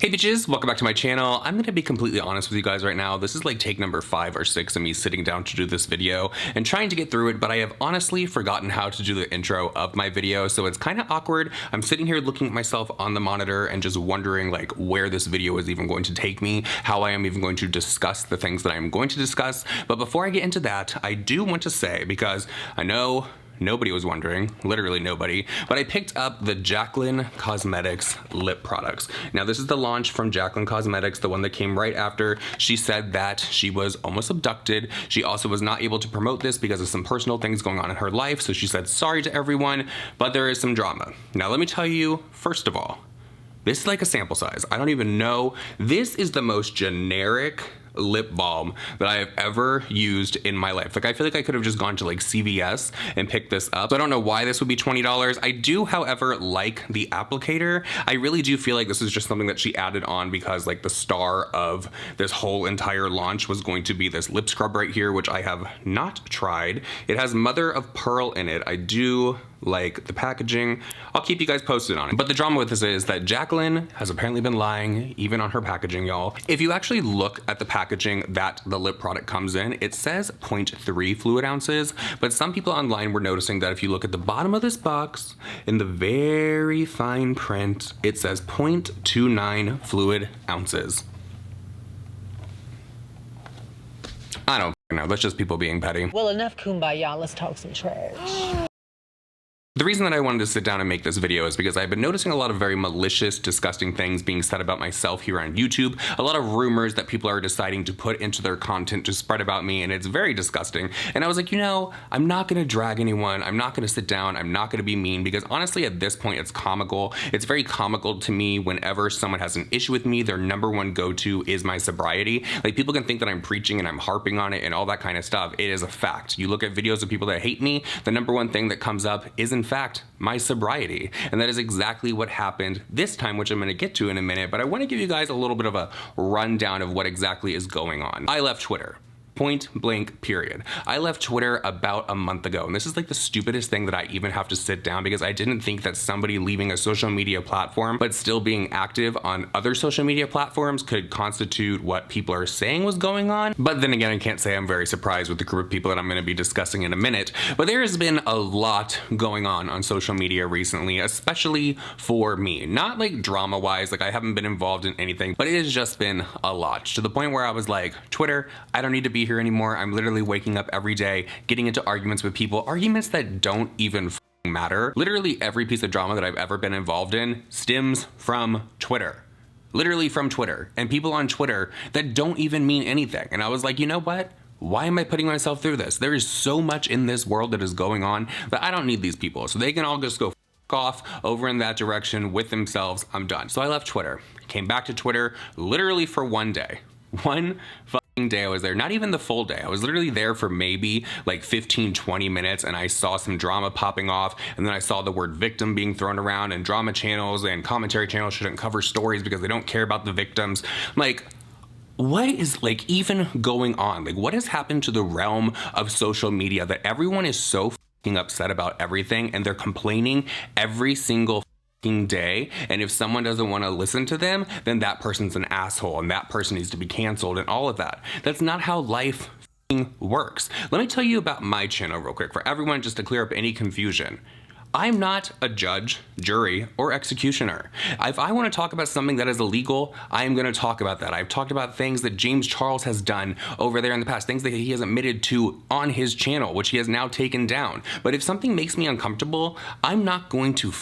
Hey bitches, welcome back to my channel. I'm gonna be completely honest with you guys right now. This is like take number 5 or 6 of me sitting down to do this video and trying to get through it, but I have honestly forgotten how to do the intro of my video, so it's kind of awkward. I'm sitting here looking at myself on the monitor and just wondering like where this video is even going to take me, how I am even going to discuss the things that I'm going to discuss. But before I get into that, I do want to say, because I know nobody was wondering, literally nobody, but I picked up the Jaclyn Cosmetics lip products. Now this is the launch from Jaclyn Cosmetics, the one that came right after she said that she was almost abducted. She also was not able to promote this because of some personal things going on in her life, so she said sorry to everyone, but there is some drama. Now let me tell you, first of all, this is like a sample size. I don't even know. This is the most generic lip balm that I have ever used in my life. Like I feel like I could have just gone to like CVS and picked this up. So I don't know why this would be $20. I do, however, like the applicator. I really do feel like this is just something that she added on because like the star of this whole entire launch was going to be this lip scrub right here, which I have not tried. It has mother of pearl in it. I do like the packaging. I'll keep you guys posted on it. But the drama with this is that Jaclyn has apparently been lying even on her packaging, y'all. If you actually look at the packaging that the lip product comes in, it says 0.3 fluid ounces, but some people online were noticing that if you look at the bottom of this box, in the very fine print, it says 0.29 fluid ounces. I don't know, that's just people being petty. Well, enough kumbaya, let's talk some trash. The reason that I wanted to sit down and make this video is because I've been noticing a lot of very malicious, disgusting things being said about myself here on YouTube. A lot of rumors that people are deciding to put into their content to spread about me, and it's very disgusting. And I was like, you know, I'm not gonna drag anyone. I'm not gonna sit down. I'm not gonna be mean, because honestly, at this point, it's comical. It's very comical to me whenever someone has an issue with me, their number one go-to is my sobriety. Like, people can think that I'm preaching and I'm harping on it and all that kind of stuff. It is a fact. You look at videos of people that hate me, the number one thing that comes up is, in fact, my sobriety. And that is exactly what happened this time, which I'm gonna get to in a minute, but I wanna give you guys a little bit of a rundown of what exactly is going on. I left Twitter. Point blank, period. I left Twitter about a month ago, and this is like the stupidest thing that I even have to sit down, because I didn't think that somebody leaving a social media platform but still being active on other social media platforms could constitute what people are saying was going on. But then again, I can't say I'm very surprised with the group of people that I'm going to be discussing in a minute. But there has been a lot going on social media recently, especially for me. Not like drama-wise, like I haven't been involved in anything, but it has just been a lot, to the point where I was like, Twitter, I don't need to be here anymore. I'm literally waking up every day, getting into arguments with people, arguments that don't even matter. Literally every piece of drama that I've ever been involved in stems from Twitter. Literally from Twitter, and people on Twitter that don't even mean anything. And I was like, you know what? Why am I putting myself through this? There is so much in this world that is going on that I don't need these people. So they can all just go off over in that direction with themselves. I'm done. So I left Twitter, came back to Twitter literally for one day. One fucking day I was there, not even the full day. I was literally there for maybe like 15-20 minutes, and I saw some drama popping off, and then I saw the word victim being thrown around, and drama channels and commentary channels shouldn't cover stories because they don't care about the victims. Like, what is like even going on? Like, what has happened to the realm of social media that everyone is so fucking upset about everything, and they're complaining every single day, and if someone doesn't want to listen to them, then that person's an asshole and that person needs to be canceled and all of that. That's not how life works. Let me tell you about my channel real quick for everyone, just to clear up any confusion. I'm not a judge, jury, or executioner. If I want to talk about something that is illegal, I am going to talk about that. I've talked about things that James Charles has done over there in the past, things that he has admitted to on his channel, which he has now taken down. But if something makes me uncomfortable, I'm not going to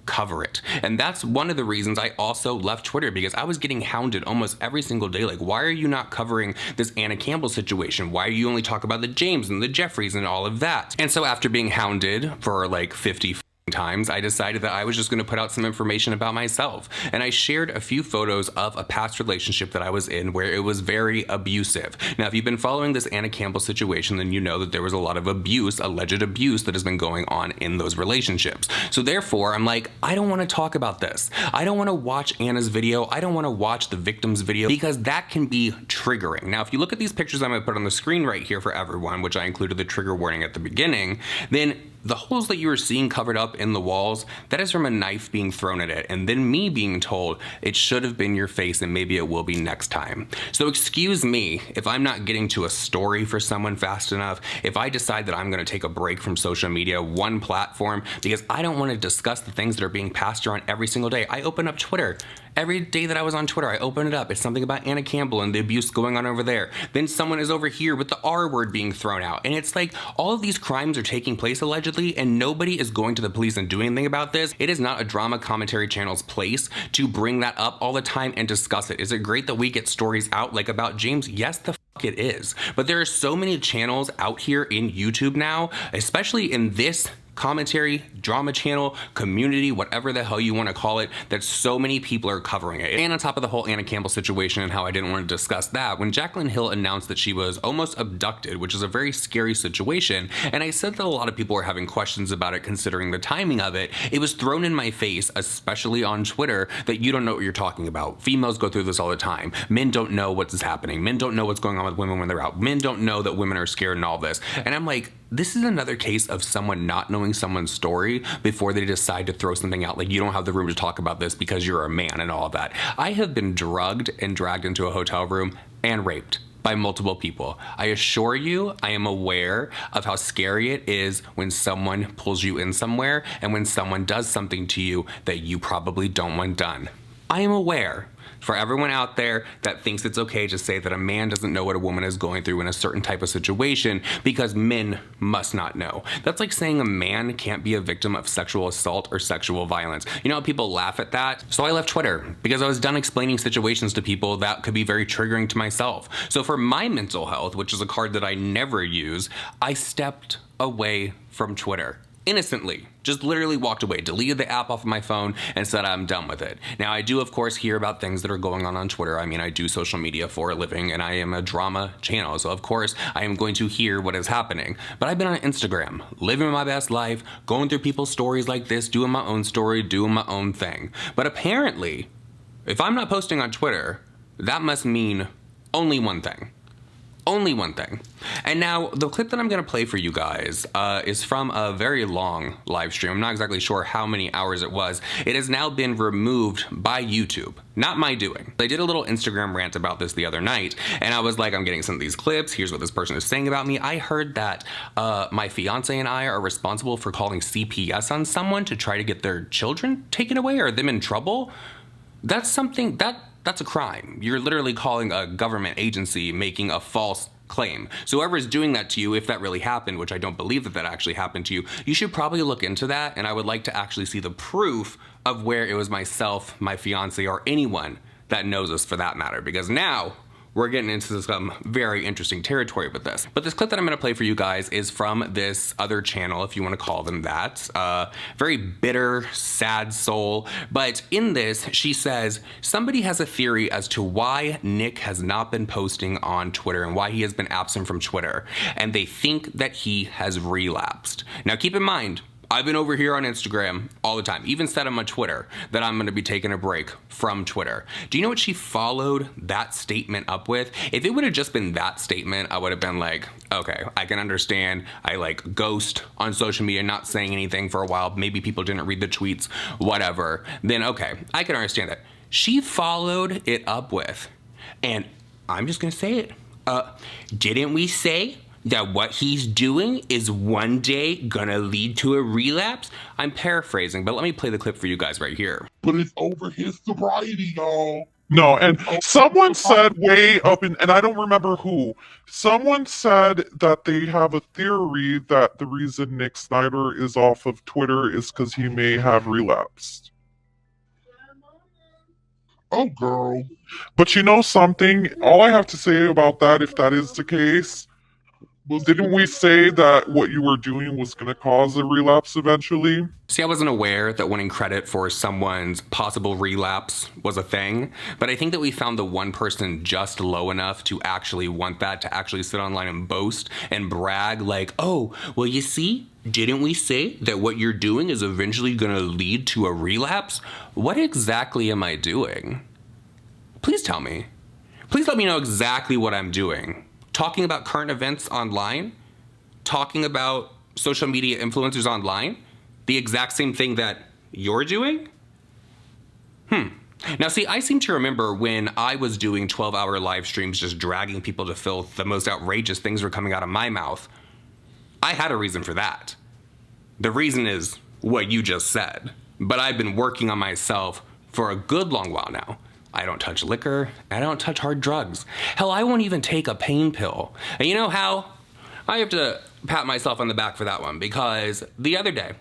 cover it. And that's one of the reasons I also left Twitter, because I was getting hounded almost every single day. Like, why are you not covering this Anna Campbell situation? Why are you only talking about the James and the Jeffreys and all of that? And so after being hounded for like 50 times, I decided that I was just going to put out some information about myself. And I shared a few photos of a past relationship that I was in where it was very abusive. Now, if you've been following this Anna Campbell situation, then you know that there was a lot of abuse, alleged abuse, that has been going on in those relationships. So therefore, I'm like, I don't want to talk about this. I don't want to watch Anna's video. I don't want to watch the victim's video, because that can be triggering. Now, if you look at these pictures I'm going to put on the screen right here for everyone, which I included the trigger warning at the beginning, then the holes that you are seeing covered up in the walls, that is from a knife being thrown at it, and then me being told it should have been your face and maybe it will be next time. So excuse me if I'm not getting to a story for someone fast enough, if I decide that I'm gonna take a break from social media, one platform, because I don't wanna discuss the things that are being passed around every single day. I open up Twitter. Every day that I was on Twitter, I open it up. It's something about Anna Campbell and the abuse going on over there. Then someone is over here with the R word being thrown out. And it's like all of these crimes are taking place allegedly and nobody is going to the police and doing anything about this. It is not a drama commentary channel's place to bring that up all the time and discuss it. Is it great that we get stories out like about James? Yes, the fuck it is. But there are so many channels out here in YouTube now, especially in this commentary, drama channel, community, whatever the hell you want to call it, that so many people are covering it. And on top of the whole Anna Campbell situation and how I didn't want to discuss that, when Jaclyn Hill announced that she was almost abducted, which is a very scary situation, and I said that a lot of people were having questions about it considering the timing of it, it was thrown in my face, especially on Twitter, that you don't know what you're talking about. Females go through this all the time. Men don't know what's happening. Men don't know what's going on with women when they're out. Men don't know that women are scared and all this. And I'm like, this is another case of someone not knowing someone's story before they decide to throw something out. Like, you don't have the room to talk about this because you're a man and all of that. I have been drugged and dragged into a hotel room and raped by multiple people. I assure you, I am aware of how scary it is when someone pulls you in somewhere and when someone does something to you that you probably don't want done. I am aware. For everyone out there that thinks it's okay to say that a man doesn't know what a woman is going through in a certain type of situation because men must not know. That's like saying a man can't be a victim of sexual assault or sexual violence. You know how people laugh at that? So I left Twitter because I was done explaining situations to people that could be very triggering to myself. So for my mental health, which is a card that I never use, I stepped away from Twitter. Innocently, just literally walked away, deleted the app off of my phone and said I'm done with it. Now I do of course hear about things that are going on Twitter. I mean, I do social media for a living and I am a drama channel. So of course I am going to hear what is happening, but I've been on Instagram, living my best life, going through people's stories like this, doing my own story, doing my own thing. But apparently, if I'm not posting on Twitter, that must mean only one thing. Only one thing. And now the clip that I'm going to play for you guys is from a very long live stream. I'm not exactly sure how many hours it was. It has now been removed by YouTube. Not my doing. I did a little Instagram rant about this the other night and I was like, I'm getting some of these clips. Here's what this person is saying about me. I heard that my fiance and I are responsible for calling CPS on someone to try to get their children taken away or them in trouble. That's something that's a crime. You're literally calling a government agency making a false claim. So whoever is doing that to you, if that really happened, which I don't believe that actually happened to you, you should probably look into that. And I would like to actually see the proof of where it was myself, my fiance, or anyone that knows us for that matter. Because now we're getting into some very interesting territory with this. But this clip that I'm gonna play for you guys is from this other channel, if you wanna call them that. Very bitter, sad soul. But in this, she says, somebody has a theory as to why Nick has not been posting on Twitter and why he has been absent from Twitter. And they think that he has relapsed. Now keep in mind, I've been over here on Instagram all the time, even said on my Twitter that I'm gonna be taking a break from Twitter. Do you know what she followed that statement up with? If it would have just been that statement, I would have been like, okay, I can understand. I like ghost on social media, not saying anything for a while. Maybe people didn't read the tweets, whatever. Then okay, I can understand that. She followed it up with, and I'm just gonna say it. Didn't we say that what he's doing is one day gonna lead to a relapse? I'm paraphrasing, but let me play the clip for you guys right here. But it's over his sobriety, y'all. No, and someone said way up in, and I don't remember who, someone said that they have a theory that the reason Nick Snyder is off of Twitter is because he may have relapsed. Oh, girl. But you know something? All I have to say about that, if that is the case, didn't we say that what you were doing was going to cause a relapse eventually? See, I wasn't aware that winning credit for someone's possible relapse was a thing, but I think that we found the one person just low enough to actually want that, to actually sit online and boast and brag like, oh, well, you see, didn't we say that what you're doing is eventually going to lead to a relapse? What exactly am I doing? Please tell me. Please let me know exactly what I'm doing. Talking about current events online, talking about social media influencers online? The exact same thing that you're doing? Now see, I seem to remember when I was doing 12-hour live streams just dragging people to filth, the most outrageous things were coming out of my mouth. I had a reason for that. The reason is what you just said. But I've been working on myself for a good long while now. I don't touch liquor, I don't touch hard drugs. Hell, I won't even take a pain pill. And you know how? I have to pat myself on the back for that one, because the other day,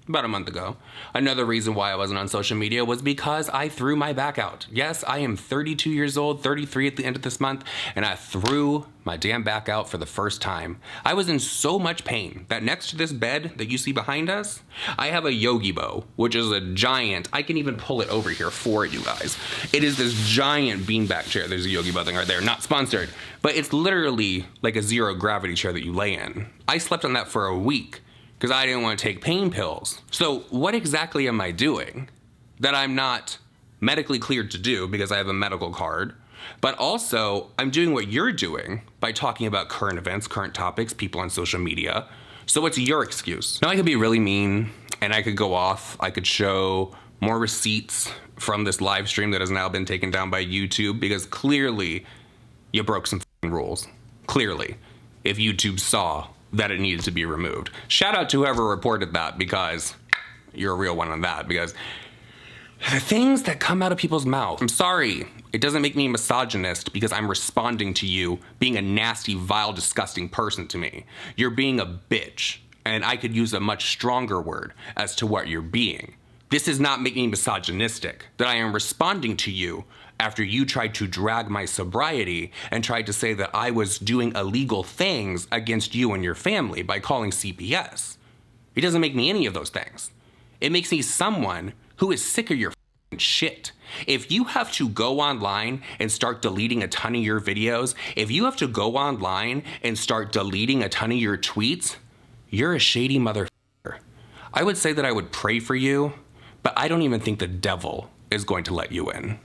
about a month ago, another reason why I wasn't on social media was because I threw my back out. Yes, I am 32 years old, 33 at the end of this month, and I threw my damn back out for the first time. I was in so much pain that next to this bed that you see behind us, I have a Yogi Bow, which is a giant, I can even pull it over here for you guys. It is this giant beanbag chair. There's a Yogi Bow thing right there, not sponsored, but it's literally like a zero gravity chair that you lay in. I slept on that for a week because I didn't want to take pain pills. So what exactly am I doing that I'm not medically cleared to do because I have a medical card? But also, I'm doing what you're doing by talking about current events, current topics, people on social media. So what's your excuse? Now I could be really mean and I could go off. I could show more receipts from this live stream that has now been taken down by YouTube because clearly you broke some rules. Clearly, if YouTube saw that it needed to be removed. Shout out to whoever reported that, because you're a real one on that, because the things that come out of people's mouths, I'm sorry, it doesn't make me misogynist because I'm responding to you being a nasty, vile, disgusting person to me. You're being a bitch, and I could use a much stronger word as to what you're being. This does not make me misogynistic, that I am responding to you after you tried to drag my sobriety and tried to say that I was doing illegal things against you and your family by calling CPS. It doesn't make me any of those things. It makes me someone who is sick of your shit. If you have to go online and start deleting a ton of your videos, if you have to go online and start deleting a ton of your tweets, you're a shady motherfucker. I would say that I would pray for you, but I don't even think the devil is going to let you in.